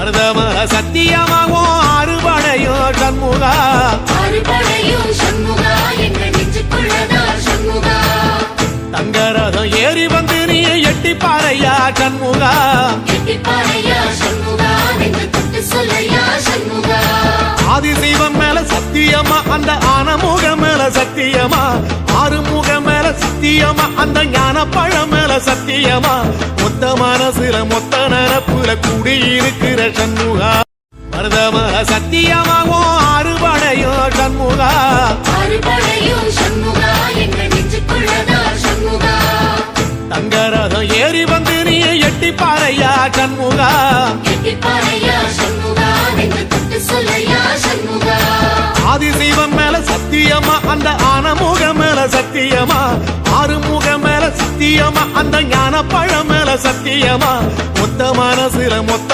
மருதமர சத்தியமாகும் அறுபடையும் சண்முகா தங்கரதம் ஏறி வந்து நீ எட்டி பாறையா சண்முகா ஆதிசைவம் மேல சத்தியமா அந்த ஆனமுகம் மேல சத்தியமா ஆறுமுகம் மேல சத்தியமா அந்த ஞான பழம் மேல சத்தியமா மொத்த மனசுல மொத்த நரப்புல குடியிருக்கிற சண்முகா மருதமர சத்தியமாகும் அறுபடையும் சண்முகா தங்கரதம் ஏறி வந்து நீ எட்டி பாறையா சண்முகா ஆதிசைவம் மேல சத்தியமா அந்த ஆனமுகம் மேல சத்தியமா ஆறுமுகம் மேல சத்தியமா அந்த ஞான பழம் மேல சத்தியமா மொத்த மனசுல மொத்த